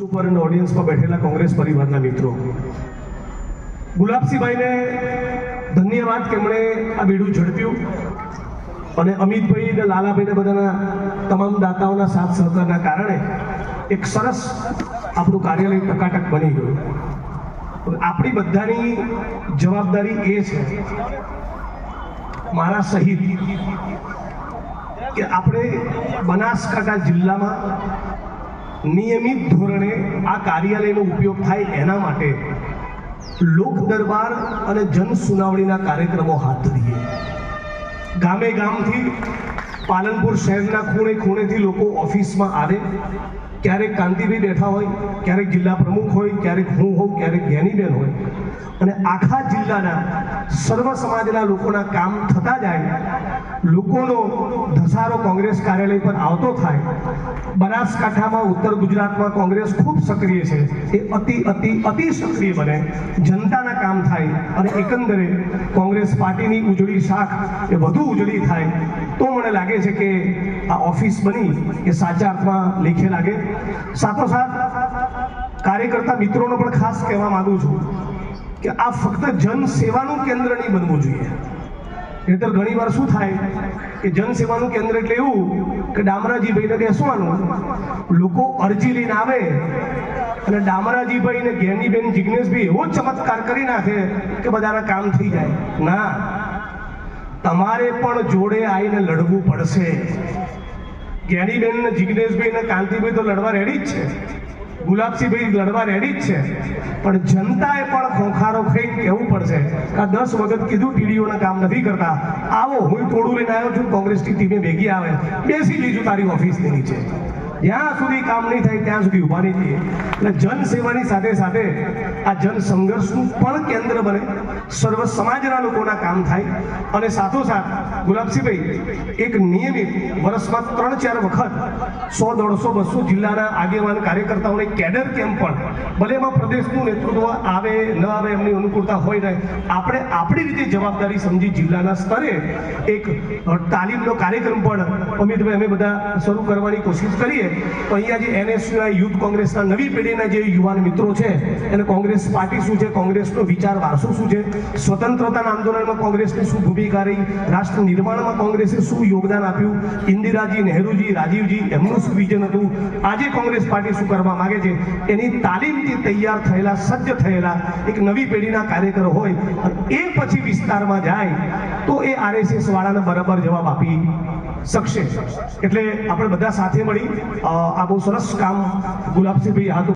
ઉપર ઓડિયન્સ પર બેઠેલા કોંગ્રેસ પરિવારના મિત્રો, ગુલાબસિંહભાઈને ધન્યવાદ કે એમણે આ બેડું ઝડપ્યું અને અમિતભાઈ ને લાલાભાઈ ને બધાના તમામ દાતાઓના સાથ સહકારના કારણે એક સરસ આપણું કાર્યાલય ટકાટક બની ગયું। આપણી બધાની જવાબદારી એ છે, મારા સહિત, કે આપણે બનાસકાંઠા જિલ્લામાં નિયમિત ધોરણે આ કાર્યાલયનો ઉપયોગ થાય એના માટે લોક દરબાર અને જન સુનાવણીના કાર્યક્રમો હાથ ધરીએ। ગામે ગામથી પાલનપુર શહેરના ખૂણે ખૂણેથી લોકો ઓફિસમાં આવે, ક્યારેક કાંતિભાઈ બેઠા હોય, ક્યારેક જિલ્લા પ્રમુખ હોય, ક્યારેક હું હોઉં, ક્યારેક જ્ઞાનીબેન હોય, અને આખા જિલ્લાના સર્વ સમાજના લોકોના કામ થતા જાય, લોકોનો ધસારો કોંગ્રેસ કાર્યાલય પર આવતો થાય। બનાસકાંઠામાં, ઉત્તર ગુજરાતમાં કોંગ્રેસ ખૂબ સક્રિય છે, એ અતિ સક્રિય બને, જનતાના કામ થાય અને એકંદરે કોંગ્રેસ પાર્ટીની ઉજળી શાખ એ વધુ ઉજળી થાય, તો મને લાગે છે કે આ ઓફિસ બની એ સાચા અર્થમાં લેખે લાગે। સાથોસાથ કાર્યકર્તા મિત્રોનો પણ ખાસ કહેવા માંગુ છું કે આ ફક્ત જન સેવાનું કેન્દ્ર નહીં બનવું જોઈએ। નહીંતર ઘણી વાર શું થાય કે જન સેવાનું કેન્દ્ર એટલે એવું કે ડામરાજીભાઈને બેસવાનું, લોકો અરજી લઈને આવે અને ડામરાજીભાઈ ને જ્ઞાનીબેન જિગ્નેશભાઈ એવો ચમત્કાર કરી નાખે કે બધાના કામ થઈ જાય। ના, તમારે પણ જોડે આવીને લડવું પડશે। જ્ઞાનીબેન ને જિગ્નેશભાઈ ને કાંતિભાઈ તો લડવા રેડી જ છે, ગુલાબસિંહભાઈ લડવા રેડી જ છે, પણ જનતાએ પણ ખોખારો ખાઈ કહેવું પડશે કે 10 વખત કીધું ટીડીઓના કામ નથી કરતા, આવો હું ટોળું લઈને આવ્યો છું, કોંગ્રેસની ટીમે ભેગી આવે, બેસી લીધું તારી ઓફિસની નીચે, જ્યાં સુધી કામ નહીં થાય ત્યાં સુધી ઉભા નહીં થઈએ। એટલે જન સેવાની સાથે સાથે આ જન સંઘર્ષનું પણ કેન્દ્ર બને, સર્વ સમાજના લોકોના કામ થાય, અને સાથોસાથ ગુલાબસિંહભાઈ એક નિયમિત વર્ષમાં 3-4 વખત 100, 150, 200 જિલ્લાના આગેવાન કાર્યકર્તાઓને કેડર કેમ્પ પણ, ભલે એમાં પ્રદેશનું નેતૃત્વ આવે ન આવે એમની અનુકૂળતા હોય ને, આપણે આપણી રીતે જવાબદારી સમજી જિલ્લાના સ્તરે એક તાલીમનો કાર્યક્રમ પણ અમિતભાઈ અમે બધા શરૂ કરવાની કોશિશ કરીએ। તો અહીંયા જે એનએસયુના યુથ કોંગ્રેસના નવી પેઢીના જે યુવાન મિત્રો છે એને કોંગ્રેસ પાર્ટી શું છે, કોંગ્રેસનો વિચાર વારસો શું છે, સ્વતંત્રતાના આંદોલનમાં કોંગ્રેસની શું ભૂમિકા રહી, રાષ્ટ્ર નિર્માણમાં કોંગ્રેસે શું યોગદાન આપ્યું, ઇન્દિરાજી, નહેરુજી, રાજીવજી એમનું શું વિઝન હતું, આજે કોંગ્રેસ પાર્ટી શું કરવા માંગે છે, એની તાલીમથી તૈયાર થયેલા, સજ્જ થયેલા એક નવી પેઢીના કાર્યકરો હોય અને એ પછી વિસ્તારમાં જાય તો એ આરએસએસ વાળાને બરાબર જવાબ આપી શકશે। એટલે આપણે બધા સાથે મળી આ બહુ સરસ કામ ગુલાબસિંહભાઈ હાથ